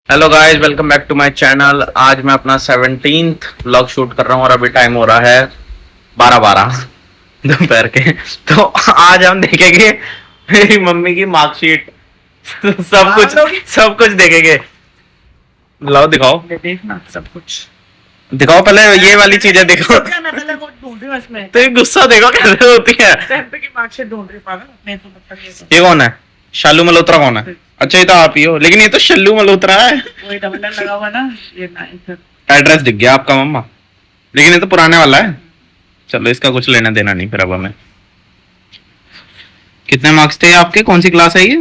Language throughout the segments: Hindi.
Hello guys, welcome back to my channel. आज मैं अपना 17th व्लॉग शूट कर रहा हूँ और अभी टाइम हो रहा है 12:12 दोपहर के। तो आज हम देखेंगे मेरी मम्मी की मार्कशीट। सब कुछ देखेंगे। लाओ दिखाओ। देखना सब कुछ। दिखाओ पहले ये वाली चीजें देखो। मैं पहले वो ढूंढ रही हूँ इसमें। तो ये गुस्सा देखो कैसे होती है। टेंथ की मार्कशीट ढूंढ रही पागल अपने तो तब तक ये कौन है? शालू मल्होत्रा कौन है? अच्छा, ये तो आप ही हो, लेकिन ये तो शल्लू मल्होत्रा है। वही डबल एल लगा हुआ ना ये 9th। एड्रेस दिख गया आपका मम्मा, लेकिन ये तो पुराने वाला है। चलो, इसका कुछ लेना देना नहीं फिर अब हमें। कितने मार्क्स थे आपके? कौन सी क्लास है ये?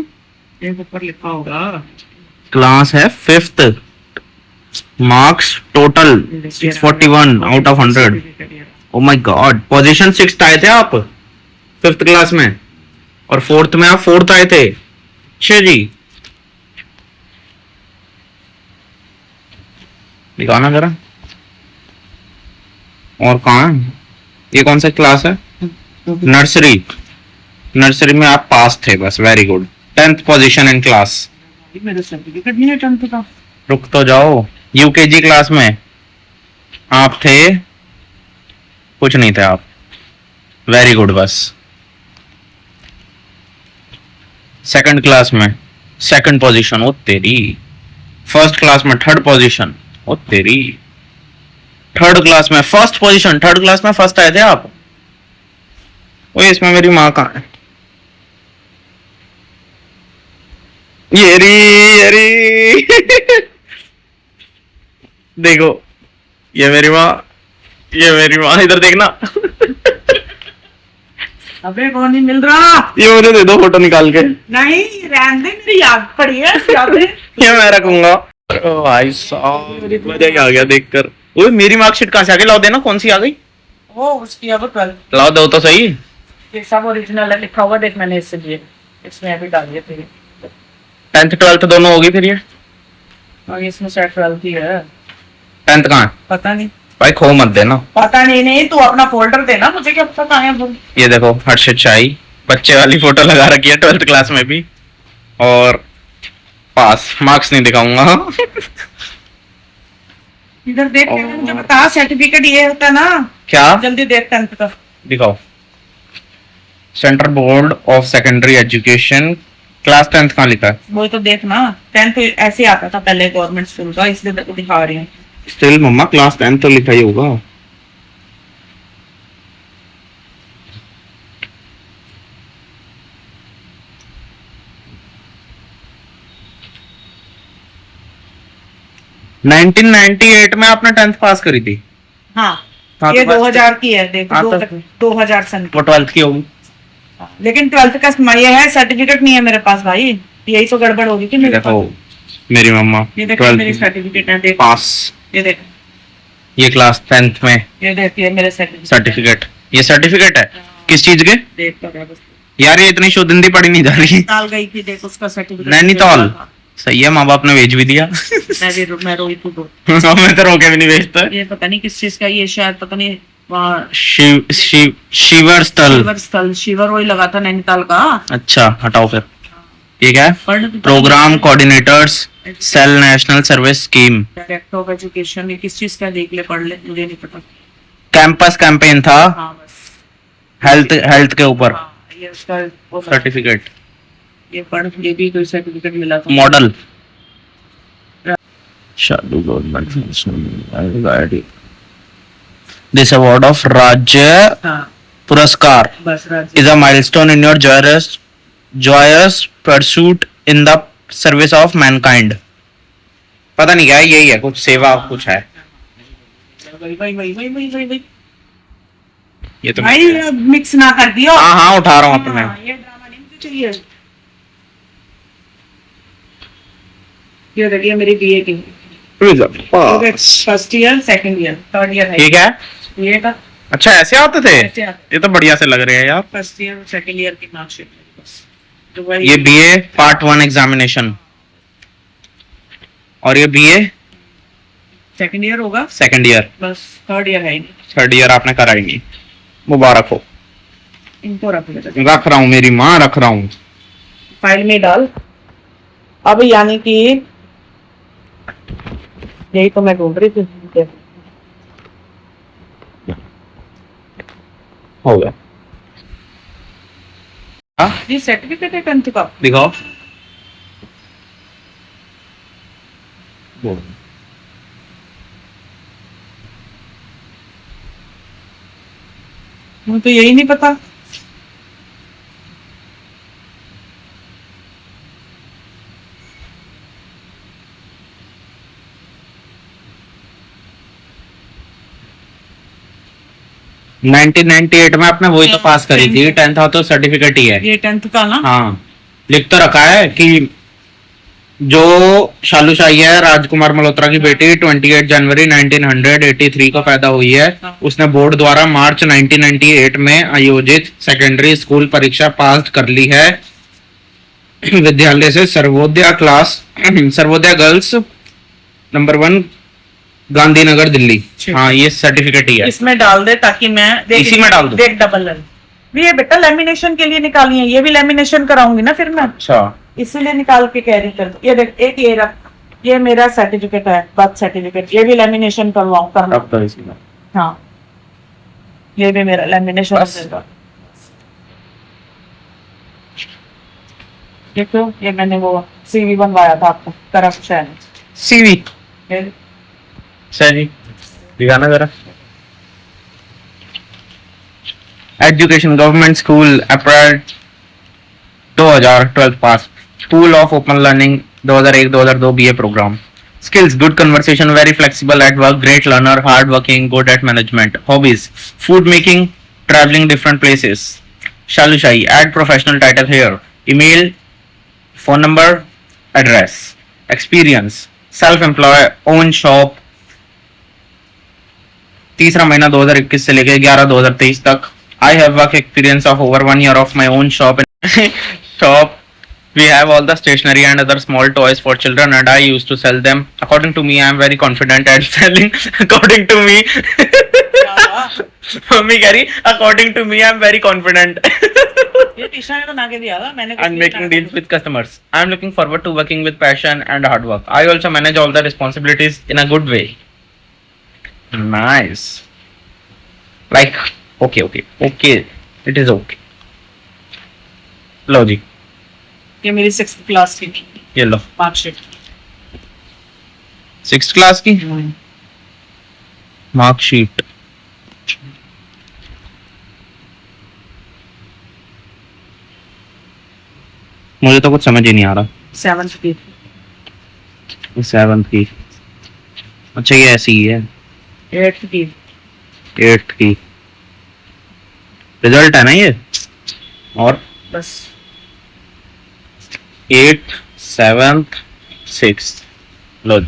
ऊपर लिखा होगा। क्लास है 5th। Marks total 641 out of 100। Oh my God, position 6th आए थे आप 5th क्लास में, और 4th में आप 4th आए थे। अच्छा जी, दिखाना जरा। और कहाँ है? ये कौन सा क्लास है? नर्सरी। नर्सरी में आप पास थे, बस very good. 10th position in class. मेरा सर्टिफिकेट नहीं है 10th का। रुक तो जाओ। यूकेजी क्लास में आप थे, कुछ नहीं थे आप। वेरी गुड, बस। सेकंड क्लास में 2nd पोजीशन, ओ तेरी। फर्स्ट क्लास में 3rd पोजीशन, ओ तेरी। 3rd क्लास में 1st पोजीशन, 3rd क्लास में 1st आए थे आप। ओए, इसमें मेरी माँ कहाँ है? ये री देखो, ये मेरी माँ, ये मेरी माँ। इधर देखना। अबे कौन नहीं मिल रहा। ये मुझे दे दो फोटो निकाल के। नहीं रहने दे, मेरी याद पड़ी है याद है। ये मैं रखूंगा। ओ भाई साहब, मजा ही आ गया देखकर। ओए, मेरी मार्कशीट कहाँ से आ गई? लाओ देना, कौन सी आ गई? वो उसकी अब 12 लाओ, दो तो सही। ये सब ओरिजिनल है, लिखा हुआ देख मैंने इससे लिए इसमें अभी डाल दिया थे। 10th 12th दोनों होगी फिर ये। और इसमें शायद 12th ही है। 10th कहाँ है? पता नहीं। भाई खो मत देना। पता नहीं तू अपना फोल्डर देना मुझे, क्या पता है वो। ये देखो, हर्षित शाही बच्चे वाली फोटो लगा रखी है 12th क्लास में भी। और पास मार्क्स नहीं दिखाऊंगा। इधर देख के मुझे बता, सर्टिफिकेट ये होता ना। क्या? जल्दी देख 10th का दिखाओ। Central board of secondary education, class 10th कहाँ लिखा है? वो तो देखना। 10th ऐसे आता था पहले गवर्नमेंट स्कूल का, इसलिए तेरे को दिखा रही हूँ। स्टिल मम्मा, क्लास 10th तो लिखा ही होगा। हाँ 1998 में आपने 10th पास करी थी। हाँ, हाँ, ये तो बस 2000 की है देख। हाँ, तो 2000 सन की। वो 12th की होगी। लेकिन 12th का ये है, सर्टिफिकेट नहीं है मेरे पास भाई। यही तो गड़बड़ होगी कि मेरे देखो पास। मेरी मम्मा, ये देख मेरी सर्टिफिकेट है, देख पास। ये देख, ये क्लास 10th में ये देख ये मेरे सर्टिफिकेट। ये सर्टिफिकेट है किस चीज के? देख तो बस। यार, ये इतनी शुद्ध हिंदी पढ़ी नहीं जा रही। नैनीताल गई थी, देख उसका सर्टिफिकेट। नैनीताल। सही है, माँ बाप ने भेज भी दिया। मैं रोई थी तो। मैं तो रोके भी नहीं भेजता। ये पता नहीं किस चीज का, ये शायद पता नहीं वहाँ शिवर स्थल। शिवर स्थल, शिवर वही लगा था नैनीताल का। अच्छा, हटाओ फिर। ठीक है। पढ़ तो programme coordinators, cell national service scheme. Director of education, ये किस चीज का देख ले, पढ़ ले, मुझे नहीं पता। कैंपस कैंपेन था। हाँ बस। हेल्थ के ऊपर। हाँ, ये उसका वो सर्टिफिकेट। ये पढ़, ये भी कोई सर्टिफिकेट मिला था। Model. Shalu government. This award of राज्य हाँ पुरस्कार बस राज्य। is a milestone in your joyous pursuit in the service of mankind। पता नहीं क्या है, यही है कुछ सेवा कुछ है। वही ये तो भाई मिक्स ना कर दियो। हाँ हाँ, उठा रहा हूँ अपने। ये ड्रामा नहीं मुझे चाहिए। ये देखिए मेरी बीए की first year, second year, third year है। ठीक है। ये का अच्छा, ऐसे आते थे? ऐसे आता। ये तो बढ़िया से लग रहे हैं यार। फर्स्ट ईयर सेकंड ईयर की मार्कशीट बस। तो वही ये बीए पार्ट 1 एग्जामिनेशन, और ये बीए सेकंड ईयर होगा। Second year. बस थर्ड ईयर है ही नहीं। 3rd ईयर आपने करा ही नहीं। मुबारक हो। इनको रख ले, रख रहा हूँ मेरी माँ, रख रहा हूँ। फाइल में डाल। अब यानी कि यही तो मैं ढूंढ रही थी। हो गया। हाँ ये सर्टिफिकेट है 10th का। दिखाओ। मुझे तो यही नहीं पता। नाइनटीन 98 में आपने वही तो पास करी थी, 10th था तो सर्टिफिकेट ही है। ये 10th का ना। हाँ लिख तो रखा है कि जो शालू शाही है राजकुमार मल्होत्रा की बेटी 28 जनवरी 1983 को पैदा हुई है। उसने बोर्ड द्वारा मार्च 1998 में आयोजित सेकेंडरी स्कूल परीक्षा पास कर ली है विद्यालय से। Sarvodaya girls number 1 Gandhinagar Delhi. हाँ ये सर्टिफिकेट ही है। इसमें डाल दे ताकि मैं इसी में डाल दो। देख डबल ये बेटा लेमिनेशन के लिए निकाली है, ये भी लेमिनेशन कराऊंगी ना फिर मैं। अच्छा इसीलिए निकाल के कह रही कर। ये देख एक ये रख, ये मेरा सर्टिफिकेट है, बर्थ सर्टिफिकेट, ये भी लेमिनेशन करवाऊं करना। अब तो इसमें हाँ ये भी मेरा लेमिनेशन बस। होगा। देखो ये मैंने वो सीवी बनवाया था आपको, करप्शन सीवी सही दिखाना जरा। एजुकेशन गवर्नमेंट स्कूल अप्रैल 2012 पास। School of open learning 2001-2002 BA programme. Skills good conversation, very flexible at work, great learner, hard working, good at management. Hobbies food making, travelling different places. Shalu Shahi add professional title here. Email, phone number, address. Experience self employ, own shop. तीसरा महीना 2021 से लेकर 11/2023 तक। I have work experience of over 1 year of my own shop. shop. We have all the stationery and other small toys for children, and I used to sell them. According to me, I am very confident at selling. According to me, mummy कह रही according to me, I am very confident. ये टी-शर्ट में बना के दिया था मैंने। I'm making deals with customers. I am looking forward to working with passion and hard work. I also manage all the responsibilities in a good way. Nice. Like. Okay okay okay it is okay. लो जी ये मेरी 6th क्लास की ये लो मार्कशीट। 6th क्लास की मार्कशीट। मुझे तो कुछ समझ ही नहीं आ रहा। 7th की। 7th की। अच्छा ये ऐसी ही है। 8th की। 8th की रिजल्ट है ना ये। और बस 8th 7th 6th लो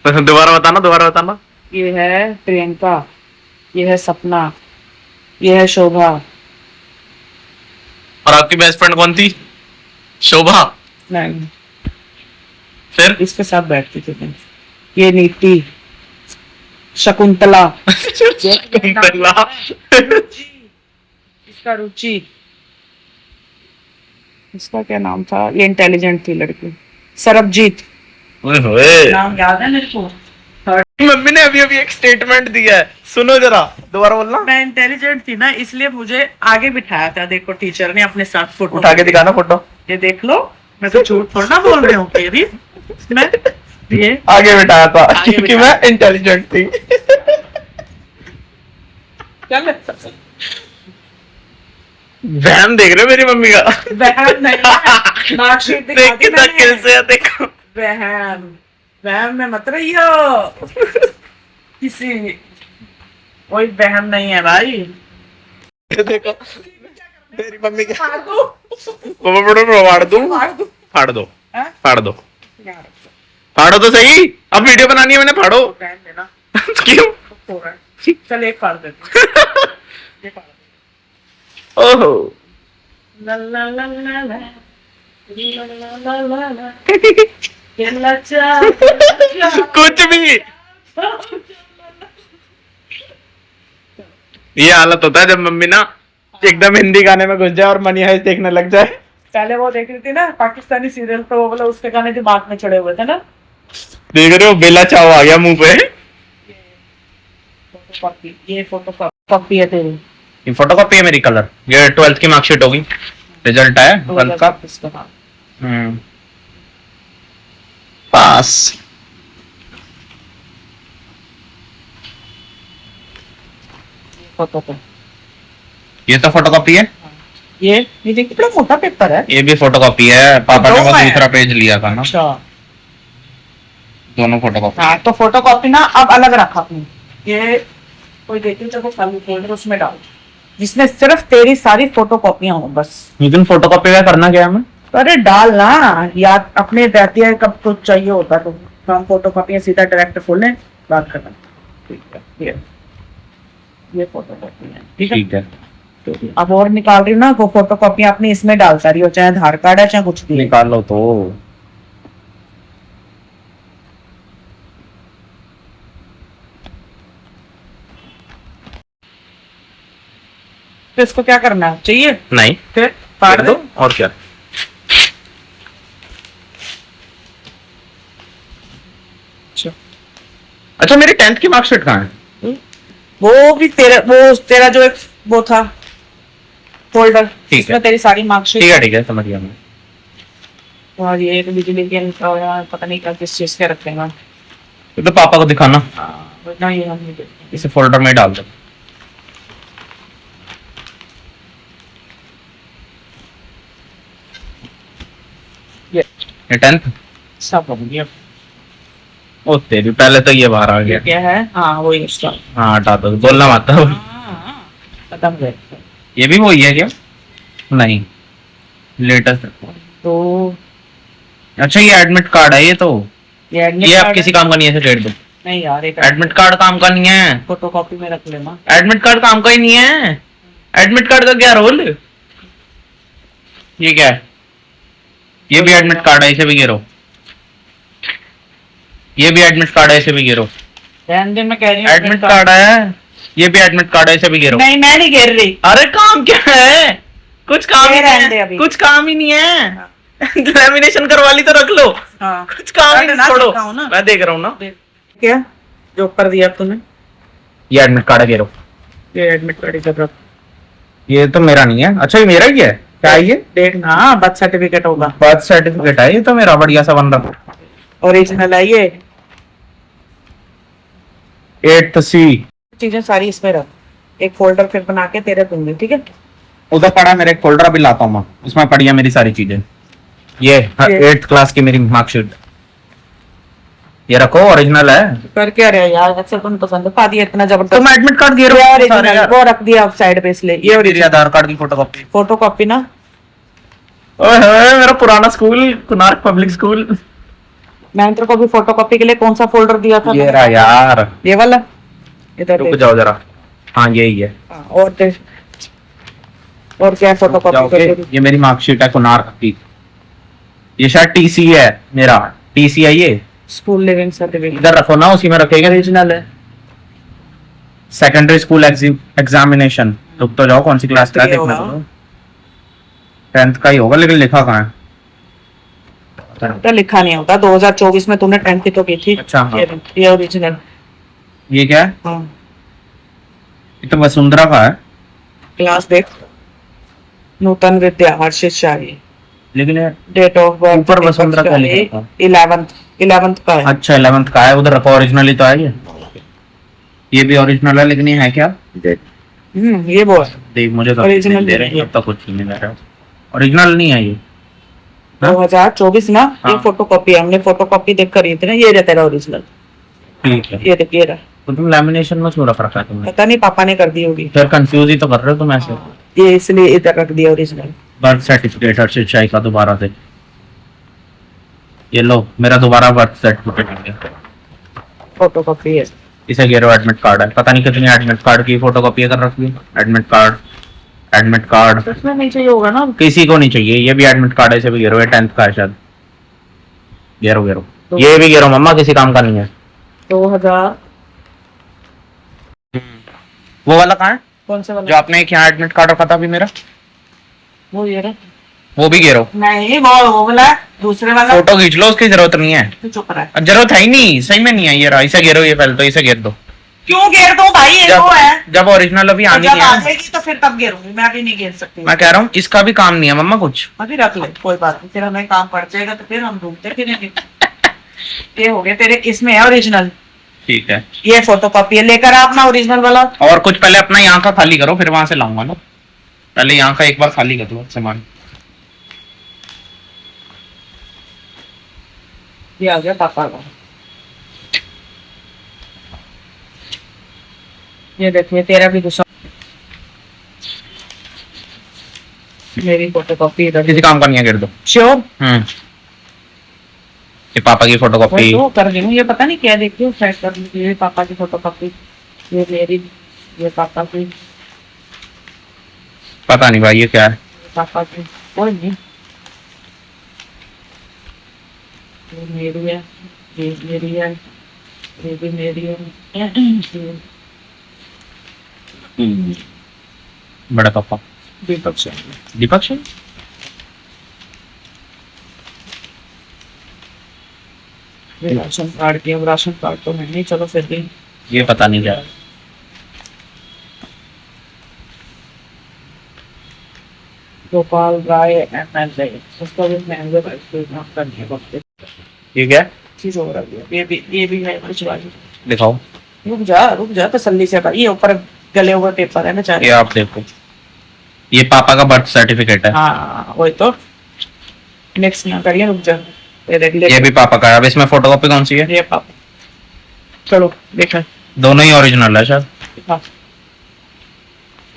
दोबारा बताना। ये है प्रियंका, ये है सपना, ये है शोभा। और आपकी बेस्ट फ्रेंड कौन थी? शोभा। नहीं फिर इसके साथ बैठती थी मैं। ये नीति, शकुंतला, शकुंतला। इसका रुचि, इसका क्या नाम था? ये इंटेलिजेंट थी लड़की, सरबजीत। ओए होए नाम याद है मेरे को। मम्मी ने अभी अभी एक स्टेटमेंट दिया है, सुनो जरा दोबारा बोलना। मैं इंटेलिजेंट थी ना इसलिए मुझे आगे बिठाया था। देखो टीचर ने अपने साथ फोटो उठा के दिखाना फोटो। ये देख लो, मैं तो झूठ थोड़ा ना बोल रही हूँ तेरी। मैं ये आगे बिठाया था आगे क्योंकि बिठाया। मैं इंटेलिजेंट थी। चल वहम देख रहे हो मेरी मम्मी का? वहम नहीं है, मार्कशीट देख दिखा दी कितना मैंने। किल से है, देखो। वहम वहम में मत रहियो किसी। कोई वहम नहीं है भाई। देखो मेरी मम्मी का फाड़ दो, फाड़ दूं फाड़ दो। फाड़ दो हैं? फाड़ दो यार, फाड़ो तो सही। अब वीडियो बनानी है मैंने, फाड़ो। रहने देना। क्यों? हो रहा है। चल एक फाड़ देते हैं। ये फाड़ दे। ओहो ला ला ला ला ला, ला ला ला ला ला, ये लचा, लचा। कुछ भी ये हालत होता है जब मम्मी ना एकदम हिंदी गाने में घुस जाए और मनी हाइस्ट देखने लग जाए। पहले वो देख रही थी ना पाकिस्तानी सीरियल, तो वो बोला उसके गाने दिमाग में चढ़े हुए थे ना। देख रहे हो, बेला चाव आ गया मुंह पे। ये फोटो कॉपी है तेरी। ये फोटो कॉपी है मेरी कलर। ये 12th की मार्कशीट होगी, रिजल्ट आया 12th का। पास। फोटो पे ये तो फोटो कॉपी है। ये देखिए कितना मोटा पेपर है। ये भी फोटो कॉपी है, पापा ने दो वो है। दूसरा पेज लिया था ना। अच्छा दोनों फोटो कॉपी। हाँ, तो फोटो कॉपी ना अब अलग रखा आपने। ये कोई देती तो खाली फोल्डर उसमें डाल, जिसमें सिर्फ तेरी सारी फोटो कॉपियां हो बस। लेकिन फोटो कॉपी का करना क्या है हमें? अरे डाल ना, याद अपने रहती है, कब कुछ चाहिए होता तो हम फोटो कॉपी सीधा डायरेक्ट खोलने बात करना। ठीक है, ये फोटो कॉपी है। ठीक है, है। अब और निकाल रही हूँ ना, वो फोटो कॉपी अपनी इसमें डालता रही हो, चाहे आधार कार्ड है चाहे कुछ भी है। निकाल लो तो। तो इसको क्या करना है, चाहिए नहीं, फिर फाड़ दो। और क्या। अच्छा, मेरी 10th की मार्कशीट कहाँ है? वो भी तेरा जो एक वो था फोल्डर, ठीक है। इसमें तेरी सारी मार्कशीट। ठीक है, समझ गया मैं। और ये एक बिजली के पता नहीं क्या किस चीज के रखेगा। तो पापा को दिखाना, वरना ये हम नहीं देखते। इसे फोल्डर में डाल दो। ये 10th सब हो गया। ओ तेरी, पहले तो ये बाहर आ ये गया। क्या है? हाँ वही इसका। हाँ, हटा दो, बोलना मत। खत्म गए। ये भी वही है क्या? नहीं, लेटेस्ट। तो अच्छा, ये एडमिट कार्ड है। ये तो ये ये अब किसी काम का नहीं है, डेट दो। नहीं यार, एक एडमिट कार्ड काम का नहीं है। फोटो कॉपी में रख लेना। एडमिट कार्ड काम का ही नहीं है। एडमिट कार्ड का क्या रोल? ये क्या है? ये भी एडमिट कार्ड है, इसे भी गिरो। ये भी एडमिट कार्ड है, इसे भी गिरो। दिन में कह रही हूँ एडमिट कार्ड है, ये भी एडमिट कार्ड है, इसे भी गिरो। नहीं, मैं नहीं गिर रही। अरे काम क्या है? कुछ काम ही ये रहने दे नहीं है, अभी। कुछ काम ही नहीं है। लैमिनेशन करवा ली तो रख लो। हाँ, कुछ काम ही ना नहीं, छोड़ो। दिखाओ ना। मैं देख रहा हूँ ना। क्या जो कर दिया तूने? ये एडमिट कार्ड है, गिरो। ये एडमिट कार्ड इधर रख। ये तो मेरा नहीं है। अच्छा, ये मेरा ही है क्या? है ये देखना, बर्थ सर्टिफिकेट होगा। बर्थ सर्टिफिकेट है, ये तो मेरा बढ़िया सा बन रहा। ओरिजिनल है ये। 8th C चीजें सारी इसमें रख, एक फोल्डर फिर बना के तेरे दूंगी, ठीक है? उधर पड़ा है, मेरे एक फोल्डर अभी लाता हूँ मैं, उसमें पड़ी है मेरी सारी चीजें। ये 8th क्लास की मेरी मार्कशीट, ये रखो, ओरिजिनल है। कर क्या रहे यार, ऐसे तुम तो पसंद पा दिया इतना तो जबरदस्त। मैं एडमिट कार्ड दे ये रहा हूँ ओरिजिनल, वो रख दिया अब साइड पे, इसलिए ये मेरी ओरिजिनल आधार कार्ड की फोटोकॉपी। फोटो कॉपी ना। ओए होए, मेरा पुराना स्कूल, कुनार पब्लिक स्कूल। मैंने तेरे को भी फोटो कॉपी के लिए कौन सा फोल्डर दिया था? ये रहा यार, ये वाला, इधर रुक देख। जाओ जरा। हाँ, यही है। हाँ, और क्या फोटो कॉपी जाओगे? कर? ये मेरी मार्कशीट है कुनार की। ये शायद टीसी है मेरा, टीसी है ये। स्कूल लिविंग सर्टिफिकेट इधर रखो ना, उसी में रखेगा। ओरिजिनल है। सेकेंडरी स्कूल एग्जामिनेशन, रुक तो जाओ, कौन सी क्लास का है ये देखने होगा। को। 10th का ही होगा, लेकिन लिखा कहाँ है? तो लिखा नहीं होता, 2024 में तूने 10th की तो की थी। अच्छा, हाँ। ये ओरिजिनल। ये क्या है? हाँ, ये तो वसुंधरा का है, क्लास देख, नूतन विद्या हर्षित शाही, लेकिन ये डेट ऑफ बर्थ ऊपर वसुंधरा का लिखा था। 11th का है। अच्छा, 11th का है, उधर रखो, ओरिजिनल ही तो है ये भी ओरिजिनल है, लेकिन ये है क्या? ये वो है देख, मुझे तो Original नहीं दे रहे नहीं है। अब तक, कुछ नहीं दे रहे। ओरिजिनल नहीं है ये। हाँ? 2024 ना। ये हाँ। फोटो कॉपी है, हमने फोटो कॉपी देख कर थी ना, ये रहता है ओरिजिनल। ठीक है, ये देख, ये रहा। तो तुम लैमिनेशन में क्यों रख रखा है तुमने? पता नहीं पापा ने कर दी होगी, फिर कंफ्यूज ही तो कर रहे हो तुम ऐसे। ये इसलिए इधर रख दिया ओरिजिनल। बर्थ सर्टिफिकेट हर्षित शाही का दोबारा से, ये लो, मेरा दोबारा बर्थ सर्टिफिकेट आ गया। फोटो कॉपी है। इसे गिरो, एडमिट कार्ड है, पता नहीं कितनी एडमिट कार्ड की फोटोकॉपी कर रखी है। एडमिट कार्ड, एडमिट कार्ड उसमें नहीं चाहिए होगा ना। किसी को नहीं चाहिए। ये भी एडमिट कार्ड है, इसे भी गिरो, ये 10th का है शायद। गिरो गिरो, तो ये भी गिरो मम्मा, किसी काम का नहीं है। 2000 वो वाला कहाँ है कौन सा जो वाला? आपने एक यहाँ एडमिट कार्ड रखा था अभी मेरा? वो ये रहा। वो भी गिरो। नहीं वो वाला दूसरे वाला। फोटो खींच लो, उसकी जरूरत नहीं है। तू चुप रहा है। जरूरत है ही नहीं, सही में नहीं है। ये रहा, इसे गिरो, ये पहले तो इसे गिर दो। क्यों घेर दो भाई, ये जब तो है। जब ओरिजिनल अभी और आनी जब आ है। जाएगी तो फिर तब घेरूंगी, मैं अभी नहीं घेर सकती। मैं कह रहा हूँ इसका भी काम नहीं है मम्मा कुछ। अभी रख ले, कोई बात नहीं, फिर हमें काम पड़ जाएगा तो फिर हम ढूंढते फिरेंगे। ये हो गया तेरे, इसमें है ओरिजिनल। ठीक है। ये फोटो कॉपी है, लेकर आ अपना ओरिजिनल वाला। और कुछ पहले अपना यहाँ का खाली करो, फिर वहां से लाऊंगा ना। पहले यहाँ का एक बार खाली कर दो सामान। ये आ गया पापा का। ये देखिए तेरा भी गुस्सा। मेरी फोटो कॉपी इधर। किसी काम का नहीं है, गिर दो। श्योर। ये पापा की फोटो कॉपी। तो कर रही हूँ, ये पता नहीं क्या देखिए साइड कर ली। ये पापा की फोटो कॉपी, ये मेरी, ये पापा की, पता नहीं भाई ये क्या है। पापा की, कोई नहीं। ये मेरी है, ये मेरी है, ये भी मेरी है। बड़ा पापा दीपक से। दीपक से। ये राशन कार्ड की, अब राशन कार्ड तो है नहीं, चलो फिर भी। ये पता नहीं क्या। गोपाल राय MLA, उसका भी महंगे नाम करनी है वक्त। ये क्या है? चीज हो रही है, ये भी है कुछ वाली। दिखाओ। रुक जा तसल्ली से भाई, ये ऊपर गले हुए पेपर है बेचारे। ये आप देखो, ये पापा का बर्थ सर्टिफिकेट है। हाँ वही तो। नेक्स्ट ना करिए, रुक जा। ये भी पापा का है। अब इसमें फोटोकॉपी कौन सी है? ये पापा। चलो देखा। दोनों ही ओरिजिनल है शायद। हाँ।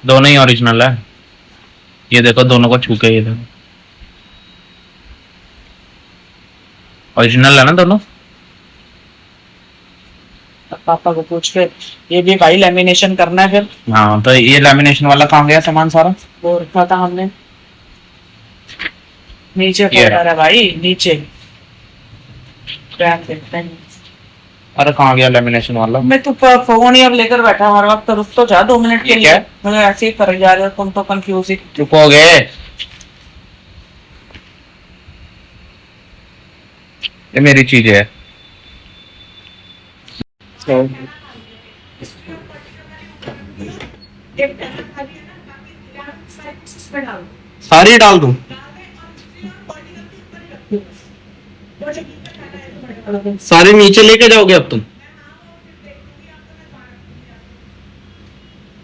दोनों ही ओरिजिनल है। ये देखो, दोनों को छू के, ये देखो ओरिजिनल है ना दोनों। पापा को पूछ के, ये भी भाई लेमिनेशन करना है फिर। हाँ तो ये लैमिनेशन वाला कहाँ गया सामान सारा? वो रखा था हमने नीचे, ये फोल्डर है भाई नीचे। बैग देखते हैं। अरे कहाँ गया लैमिनेशन वाला? मैं तो फोन ही अब लेकर बैठा हर वक्त, रुक तो जा 2 मिनट के ये लिए। क्या है? मुझे ऐसे ही कर जा रहे हो तुम तो, कंफ्यूज ही। रुकोगे? ये मेरी चीज है। सारी डाल दूं? सारी नीचे लेके जाओगे अब तुम?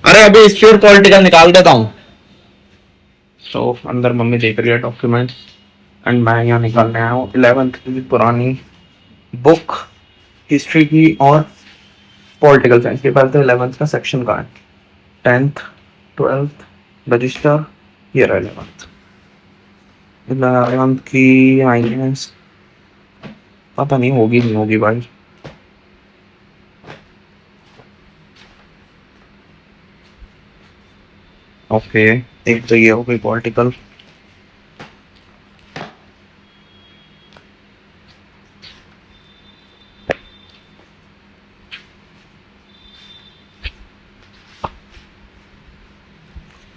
अरे अभी हिस्ट्री और पॉलिटिकल निकाल देता हूँ। तो अंदर मम्मी देख रही है डॉक्यूमेंट्स, एंड मैं यहाँ निकालने आया हूँ 11th की पुरानी बुक हिस्ट्री की और पॉलिटिकल साइंस की। पहले तो 11th का सेक्शन का है, 10th 12th रजिस्टर, ये रहा 11th की आई है। पता नहीं होगी नहीं होगी भाई। ओके, एक तो ये हो गई पॉलिटिकल।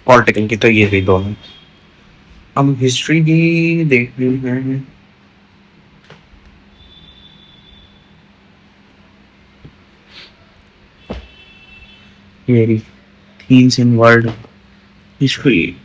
पॉलिटिकल की तो ये रही दोनों। अब हिस्ट्री की देख रही है। मेरी themes in world history.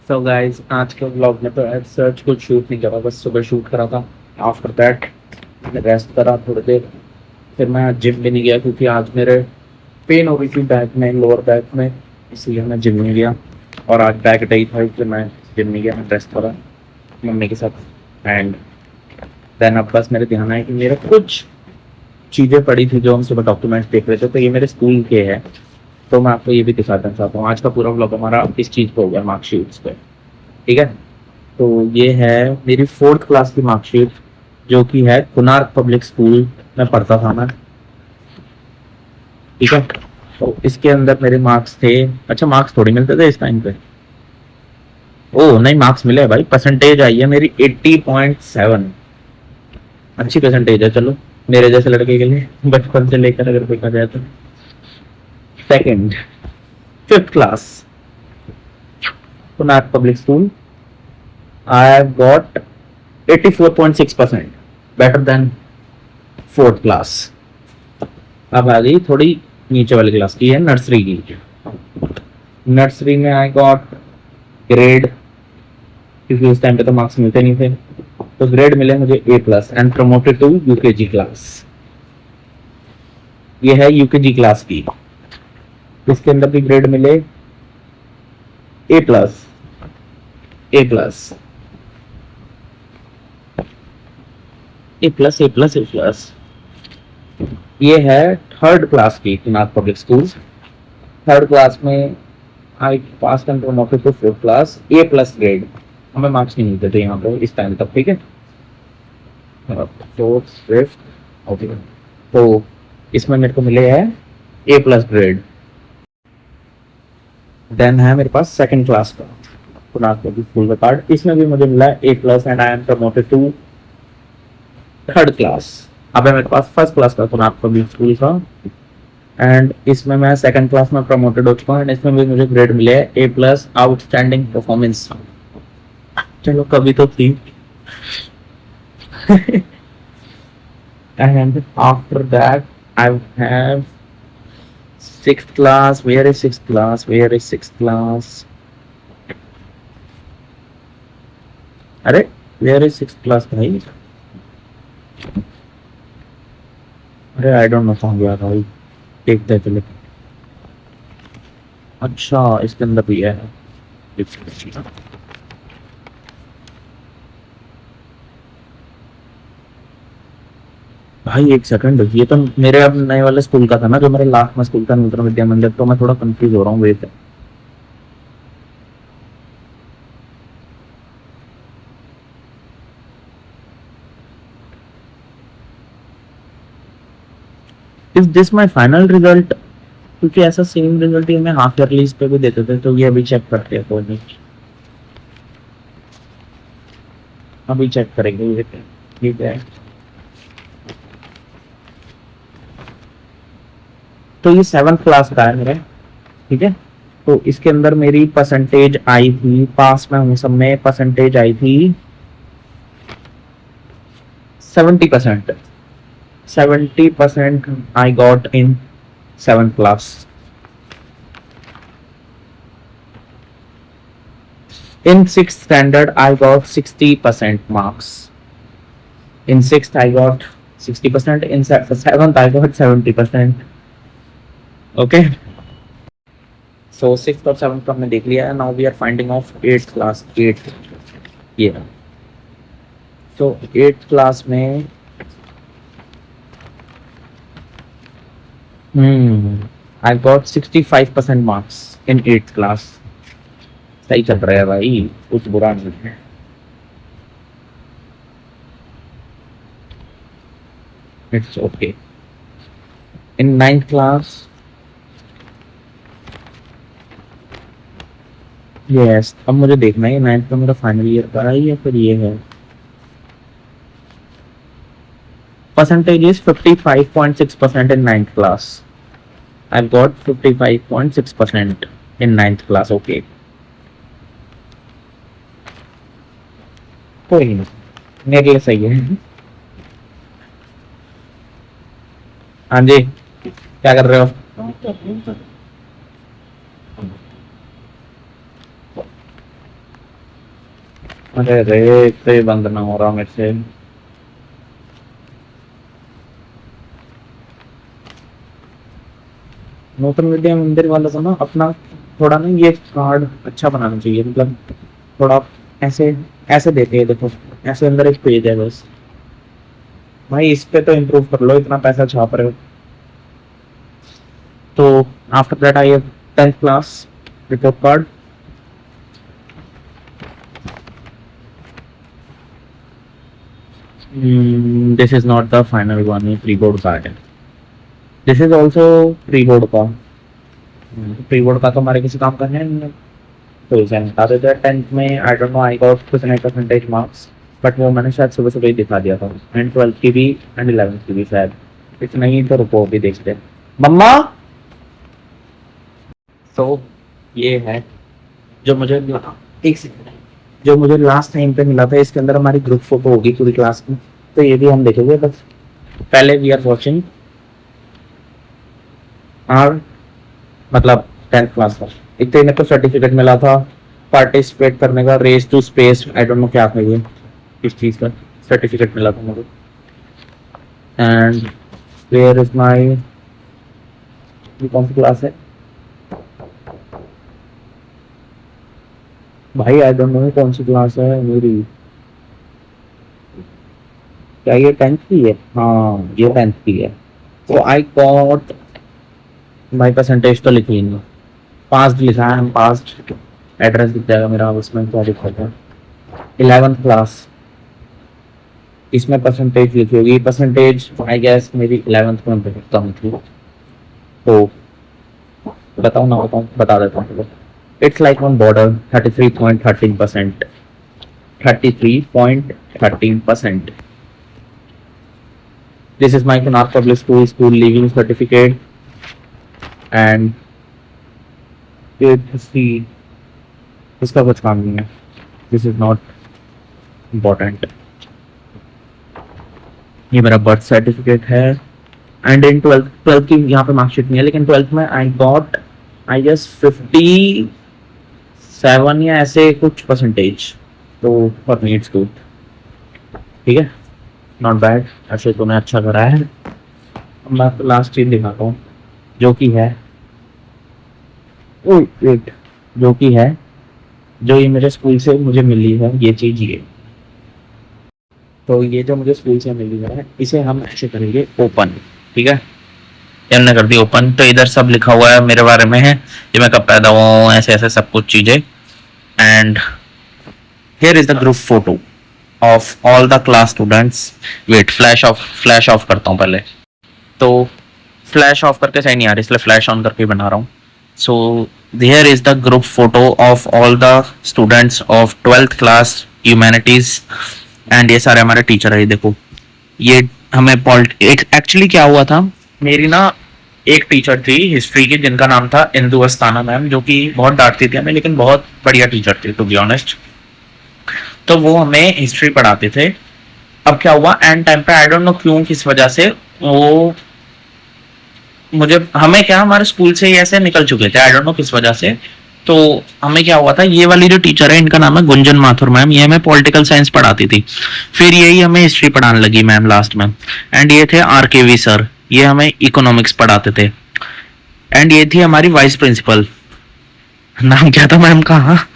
So guys, आज के व्लॉग में तो सर्च कुछ शूट नहीं करा, बस सुबह शूट करा था। आफ्टर दैट रेस्ट करा थोड़ी देर, फिर मैं जिम भी नहीं गया क्योंकि आज मेरे पेन हो रही थी बैक में, लोअर बैक में, इसलिए मैं जिम नहीं गया। और आज बैक डे था इसलिए मैं जिम नहीं गया, मैं रेस्ट करा मम्मी के साथ। एंड देन अब बस मेरे ध्यान आया कि मेरे कुछ चीज़ें पड़ी थी जो हम सुबह डॉक्यूमेंट्स देख रहे थे, तो ये मेरे स्कूल के हैं, तो मैं आपको ये भी दिखाना चाहता हूँ। आज का पूरा व्लॉग हमारा इस चीज़ पे हो गया, मार्कशीट्स पे, ठीक है। तो ये है मेरी 4th क्लास की मार्कशीट, जो कि है कुनार पब्लिक स्कूल में पढ़ता था मैं, ठीक है। तो इसके अंदर मेरे मार्क्स थे। अच्छा, मार्क्स थोड़ी मिलते थे इस टाइम पे, ओ नहीं, मार्क्स मिले भाई, परसेंटेज आई है मेरी 80.7। अच्छी परसेंटेज है, चलो मेरे जैसे लड़के के लिए बचपन से लेकर अगर देखा जाए तो। Second, fifth class, Punak public school, I have got 84.6%, better than fourth class. अब आ गई थोड़ी नीचे वाली क्लास की, है नर्सरी की। नर्सरी में आई गॉट ग्रेड, क्योंकि उस टाइम पे तो मार्क्स मिलते नहीं थे, तो ग्रेड मिले मुझे A+ and promoted to UKG class. ये है यूकेजी क्लास की, इसके अंदर भी ग्रेड मिले A+, A+, A+। ये है थर्ड क्लास की Punak public school. Third class में I pass and promoted to fourth class, A+ grade. हमें मार्क्स नहीं मिलते थे यहाँ पे इस टाइम तक, ठीक है। फोर्थ, फिफ्थ, ओके, तो इसमें मेरे को मिले हैं A+ ग्रेड। देन है मेरे पास सेकंड क्लास का पुनाक पब्लिक स्कूल का कार्ड, इसमें भी मुझे मिला है A+ and I am promoted to third class. अब है मेरे पास फर्स्ट क्लास का पुनाक पब्लिक स्कूल का, एंड इसमें मैं सेकंड क्लास में प्रमोटेड हो चुका हूँ, एंड इसमें भी मुझे ग्रेड मिले हैं A+ आउटस्टैंडिंग परफॉर्मेंस। चलो कभी तो थी। and after that I have sixth class. Where is sixth class? Where is sixth class? अरे where is sixth class भाई? अरे I don't know कहाँ गया था भाई, देखते हैं चलो। अच्छा इसके अंदर भी है। भाई एक सेकंड, ये तो मेरे अब नए वाले स्कूल का था ना, जो मेरे लास्ट में स्कूल था नूतन विद्या मंदिर, तो मैं थोड़ा कंफ्यूज हो रहा हूँ wait. Is this my final result? क्योंकि ऐसा सेम रिजल्ट ही हमें हाफ ईयरली पे भी देते थे, तो ये अभी चेक करते हैं कोई नहीं, अभी चेक करेंगे ये, ठीक है। तो ये सेवंथ क्लास का है मेरे, ठीक है। तो इसके अंदर मेरी परसेंटेज आई थी, पास में हूँ सब में, परसेंटेज आई थी 70%। 70% I got in seventh class. In sixth standard, I got 60% marks. In sixth, I got 60%. In seventh, I got 70%. Okay. So sixth और seventh हमने देख लिया है. Now we are finding of eighth class. Eighth. Yeah. So eighth class में I got 65% marks in eighth class. सही चल रहा है भाई, कुछ बुरा नहीं है। It's okay. In ninth class, yes, अब मुझे देखना है नाइन्थ का मेरा फाइनल ईयर का है या फिर ये है। Percentage is 55.6% in ninth class. I got 55.6% in ninth class. Okay, कोई नहीं, मेरे लिए सही है। हाँ जी, क्या कर रहे हो? अरे रे, तो ये बंद ना हो रहा मेरे से। नूतन विद्या मंदिर वालों को ना अपना थोड़ा ना ये कार्ड अच्छा बनाना चाहिए, मतलब थोड़ा ऐसे ऐसे देते हैं, देखो ऐसे अंदर एक पेज है बस। भाई इस पे तो इम्प्रूव कर लो, इतना पैसा छाप रहे हो। तो after that I have 10th class report card. This is not the final one, ये प्री बोर्ड का है। This is also pre board का। प्री बोर्ड का तो हमारे किसी काम का है नहीं। तो इसे बता देते हैं। 10th में आई डोंट नो आई गॉट कितने परसेंटेज मार्क्स, बट वो मैंने शायद सुबह सुबह ही दिखा दिया था, एंड 12th की भी एंड 11th की भी शायद। इतना ही तो रुको अभी देखते हैं। मम्मा, तो ये है जो मुझे एक सेकंड, जो मुझे लास्ट टाइम पे मिला था। इसके अंदर हमारी ग्रुप फोटो होगी पूरी क्लास की, तो ये भी हम देखेंगे। बस पहले वी आर वॉचिंग आर मतलब 10th क्लास का। एक तो इन्हें को सर्टिफिकेट मिला था पार्टिसिपेट करने का, race to space, I don't know क्या था ये, किस चीज़ का सर्टिफिकेट मिला था मुझे। एंड वेयर इज माई, ये कौन सी क्लास है भाई, आई डोंट नो कौन सी क्लास है मेरी। क्या ये 10th की है? हाँ ये 10th की है। तो आई गॉट, माई परसेंटेज तो लिखी नहीं, पास लिखा है, हम पास, एड्रेस दिख जाएगा मेरा उसमें, क्या लिखा है 11th क्लास, इसमें परसेंटेज लिखी होगी। परसेंटेज आई गेस मेरी 11th में बहुत कम थी, तो बताओ ना, बताऊँ, बता देता हूँ। It's like on border 33.13%, 33.13%। This is my Kunar Public School leaving certificate, and इसका कुछ काम नहीं है, दिस इज नॉट इम्पोर्टेंट। ये मेरा बर्थ सर्टिफिकेट है, एंड इन 12th की यहाँ पे मार्कशीट नहीं है, लेकिन 12th में आई गॉट आई गेस 57 या ऐसे कुछ परसेंटेज, तो फॉर मी इट्स गुड, ठीक है, नॉट बैड। ऐसे तो मैं अच्छा करा है। मैं लास्ट चीज दिखाता हूँ जो कि है, वेट, जो कि है, जो ये मेरे स्कूल से मुझे मिली है ये चीज, ये तो ये जो मुझे स्कूल से मिली है, इसे हम ऐसे करेंगे ओपन, ठीक है। ये हमने कर दी ओपन, तो इधर सब लिखा हुआ है मेरे बारे में है, कि मैं कब पैदा हुआ हूँ, ऐसे ऐसे सब कुछ चीजें। And here is the group photo of all the class students. Wait, flash off करता हूँ पहले, तो फ्लैश ऑफ करके सही नहीं आ रही, इसलिए फ्लैश ऑन करके बना रहा हूँ। So here is the group photo of all the students of 12th class humanities, and ये सारे हमारे टीचर है। ये देखो, ये हमें एक्चुअली क्या हुआ था, मेरी ना एक टीचर थी हिस्ट्री की जिनका नाम था इंदु अस्ताना मैम, जो कि बहुत डांटती थी हमें, लेकिन बहुत बढ़िया टीचर थी टू बी ऑनेस्ट। तो वो हमें हिस्ट्री पढ़ाते थे। अब क्या हुआ, एंड टाइम पे आई डोंट नो क्यों, किस वजह से वो हमें क्या, हमारे स्कूल से ही ऐसे निकल चुके थे, आई डोंट नो किस वजह से। तो हमें क्या हुआ था, ये वाली जो टीचर है इनका नाम है गुंजन माथुर मैम, ये हमें पॉलिटिकल साइंस पढ़ाती थी। फिर यही हमें हिस्ट्री पढ़ाने लगी मैम लास्ट में। एंड ये थे RKV सर, ये हमें इकोनॉमिक्स पढ़ाते थे। एंड ये थी हमारी वाइस प्रिंसिपल, नाम क्या था मैम का,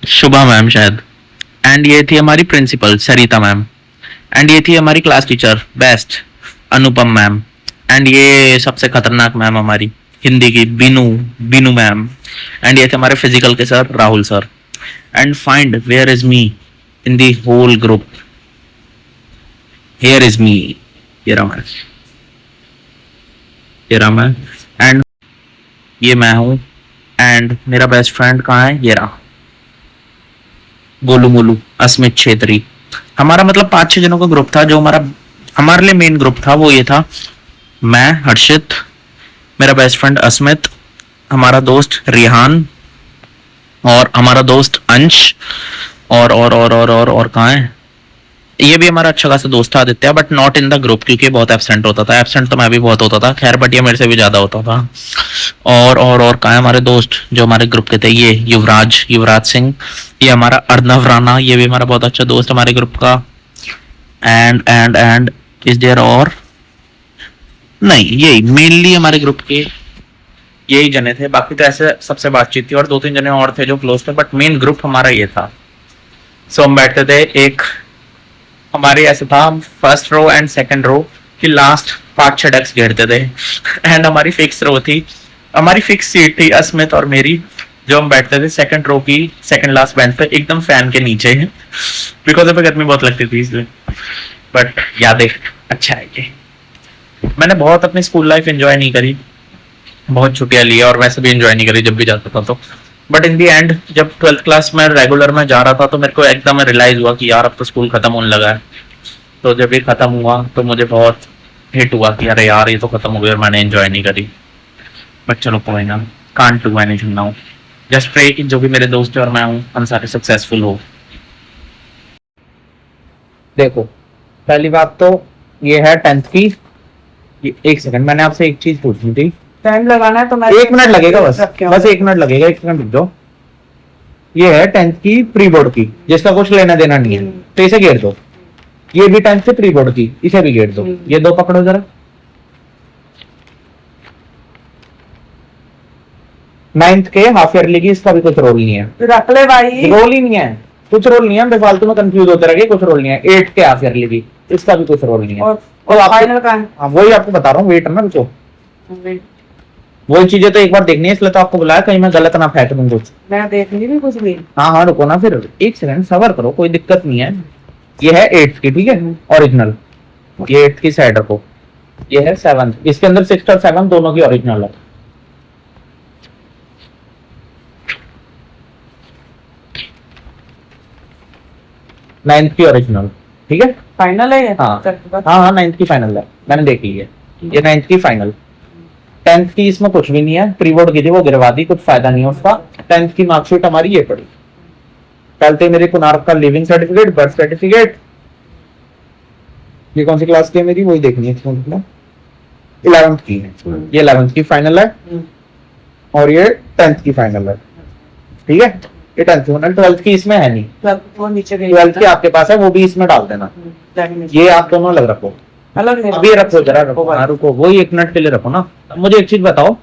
शुभा मैम शायद। एंड ये थी हमारी प्रिंसिपल सरिता मैम। एंड ये थी हमारी class teacher best Anupam ma'am. And ये सबसे खतरनाक मैम हमारी हिंदी की बीनू मैम। एंड ये थे हमारे फिजिकल के sir Rahul sir. And find where is me in the whole group, here is me, ये रहा मैं, एंड ये मैं हूं। एंड मेरा बेस्ट फ्रेंड कहाँ है, ये रहा गोलू मोलू अस्मित छेत्री। हमारा मतलब 5-6 जनों का ग्रुप था, जो हमारे लिए मेन ग्रुप था वो ये था, मैं हर्षित, मेरा बेस्ट फ्रेंड अस्मित, हमारा दोस्त रिहान, और हमारा दोस्त अंश, और कहाँ है, ये भी हमारा अच्छा खासा दोस्त था Aditya, but not in the group क्योंकि बहुत एब्सेंट होता था। एब्सेंट तो मैं भी बहुत होता था, खैर, बट ये मेरे से भी ज्यादा होता था। और कहाँ है हमारे दोस्त जो हमारे ग्रुप के थे, ये युवराज सिंह, ये हमारा अर्नव राणा, ये भी हमारा बहुत अच्छा दोस्त हमारे ग्रुप का। एंड इज देयर और नहीं, यही मेनली हमारे ग्रुप के यही जने थे। बाकी तो ऐसे सबसे बातचीत थी, और 2-3 जने और थे जो क्लोज थे, बट मेन ग्रुप हमारा ये था। सो हम बैठते थे, एक हमारे ऐसे था, हम first row and second row की लास्ट 5-6 डेस्क घेरते थे। एंड हमारी फिक्स रो थी, हमारी फिक्स सीट थी अस्मित और मेरी, जो हम बैठते थे सेकंड रो की सेकंड लास्ट बेंच पे, एकदम फैन के नीचे, बिकॉज अभी गर्मी बहुत लगती थी इसलिए। बट यादें अच्छा है ये। मैंने बहुत अपनी स्कूल लाइफ एंजॉय नहीं करी, बहुत छुट्टियां ली, और वैसे भी एंजॉय नहीं करी जब भी जाता था, तो बट इन दी एंड जब 12th क्लास में रेगुलर में जा रहा था तो मेरे को एकदम रियलाइज हुआ कि यार अब तो स्कूल खत्म होने लगा है। तो जब ये खत्म हुआ तो मुझे बहुत हिट हुआ कि अरे यार ये तो खत्म हो गया और मैंने एंजॉय नहीं करी। बट चलो कोई ना, can't do anything now, just pray कि जो भी मेरे दोस्त और मैं हूँ हम सारे सक्सेसफुल हो। देखो पहली बात तो ये है 10th की। एक सेकंड, मैंने आपसे एक चीज पूछनी थी। टाइम लगाना है तो मैं 1 मिनट लगेगा बस, रख के आऊँ। बस 1 मिनट लगेगा, 1 सेकंड रुक जाओ। ये है 10th की प्री बोर्ड की, जिसका कुछ लेना देना नहीं है, तो इसे घेर दो। ये भी 10th से प्री बोर्ड की, इसे भी घेर दो। ये दो पकड़ो जरा। 9th के हाफ ईयरली की, इसका भी कुछ रोल नहीं है। रख ले भाई। रोल ही नहीं है, कुछ रोल नहीं है, बेफालतू में कंफ्यूज होते रहे, कुछ रोल नहीं है। 8th के हाफ ईयरली की, इसका भी कुछ रोल नहीं है। और फाइनल का है। हाँ वही आपको बता रहा हूँ, वेट है ना रुको। वही चीजें तो एक बार देखनी है, इसलिए तो आपको बुलाया, कहीं मैं गलत ना फेंक दूं कुछ। मैं देखनी भी कुछ भी। हाँ हाँ रुको ना, फिर 1 सेकंड सबर करो, कोई दिक्कत नहीं है। ये है 8th की, ठीक है, ओरिजिनल। ये 8th की साइड रखो। ये है 7th, इसके अंदर 6 और 7 दोनों की ओरिजिनल है। नाइन्थ की ओरिजिनल, ठीक है। फाइनल है ये? हाँ चल, बस। हाँ 9th की फाइनल है, मैंने देख ली है। ये 9th की फाइनल। 10th की इसमें कुछ भी नहीं है, प्री बोर्ड की थी वो गिरवा दी, कुछ फायदा नहीं है उसका। 10th की मार्कशीट हमारी ये पड़ी। चलते मेरे कुनार का लिविंग सर्टिफिकेट, बर्थ सर्टिफिकेट। ये कौन सी क्लास की है मेरी, वही देखनी है इसमें। 11th की है, ये 11th की फाइनल है, और ये 10th की फाइनल है, ठीक है। ये 10th की फाइनल, 12th की इसमें है नहीं। 12th वो नीचे गई। 12th की आपके पास है, वो भी इसमें डाल देना। ये आप दोनों अलग रखो। अलग है। अभी रखो जरा, रखो हाँ, रुको, वही 1 मिनट के लिए रखो ना। अब मुझे एक चीज बताओ,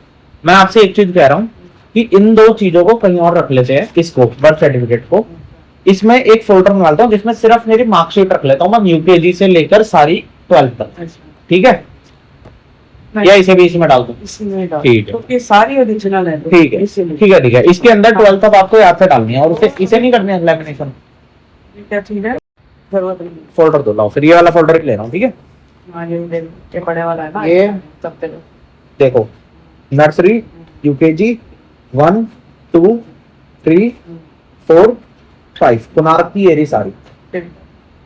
मैं आपसे एक चीज कह रहा हूँ कि इन दो चीजों को कहीं और रख लेते हैं, इसको बर्थ सर्टिफिकेट को। इसमें एक फोल्डर निकालता हूँ जिसमें सिर्फ मेरी मार्कशीट रख लेता हूँ मैं, यूकेजी से लेकर सारी 12th तक, ठीक है। या इसे भी इसमें डाल दो, इसमें डाल। ठीक है। तो ये सारी ओरिजिनल है। ठीक है ठीक है ठीक है। इसके अंदर 12th तक आपको याद से डालनी है, और इसे नहीं करनी है लैमिनेशन। क्या चीज है? जरूरत नहीं। फोल्डर दो लाओ, फिर ये वाला फोल्डर ले रहा हूँ, ठीक है। हाँ ये बड़े वाला है ना, ये सब पे लो। देखो, नर्सरी, यूकेजी 1 2 3 4 5, कुनार की एरी सारी।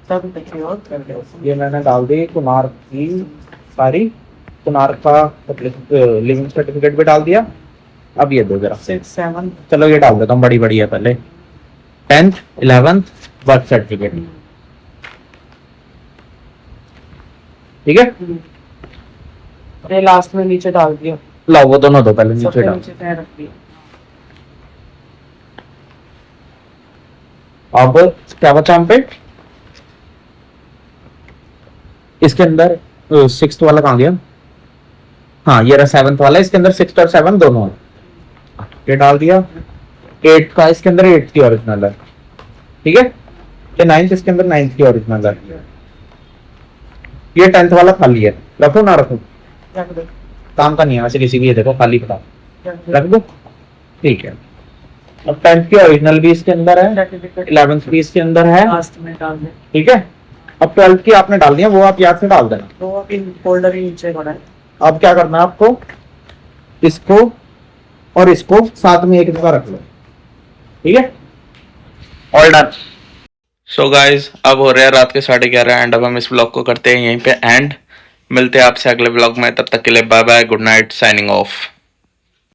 सब देखिए और कर दो। ये मैंने डाल दी कुनार की सारी। कुनार का लिविंग सर्टिफिकेट भी डाल दिया। अब ये दो जरा, 6 7। चलो ये डाल देता हूँ, बड़ी बड़ी है पहले। 10th 11th बर्थ सर्टिफिकेट, ठीक है। ये लास्ट में नीचे डाल दिया। लाओ वो दोनों दो पहले नीचे सबसे डाल। नीचे तय रख दिया। अब क्या बचा हम पे, इसके अंदर 6th वाला कहाँ गया, हाँ ये रहा 7th वाला, इसके अंदर 6 और 7 दोनों है, ये डाल दिया। 8 का इसके अंदर 8 की ओरिजिनल है, ठीक है। ये 9th इसके अंदर 9th की ओरिजिनल है। ये 10th वाला खाली है, रखो ना रखो, रख दो। काम का नहीं है वैसे किसी भी, ये देखो खाली पड़ा, रख दो। रख दो, ठीक है। अब 10th की ओरिजिनल भी इसके अंदर है, सर्टिफिकेट 11th भी इसके अंदर है, लास्ट में डाल दे। ठीक है। अब 12th की आपने डाल दिया, वो आप याद से डाल देना। तो अभी फोल्डर ही नीचे पड़ा है। अब क्या करना है आपको, इसको और इसको साथ में एक जगह रख लो, ठीक है। All done. सो गाइज अब हो रहे हैं रात के 11:30 एंड अब हम इस ब्लॉग को करते हैं यहीं पे एंड। मिलते हैं आपसे अगले ब्लॉग में, तब तक के लिए bye bye, good night, signing of.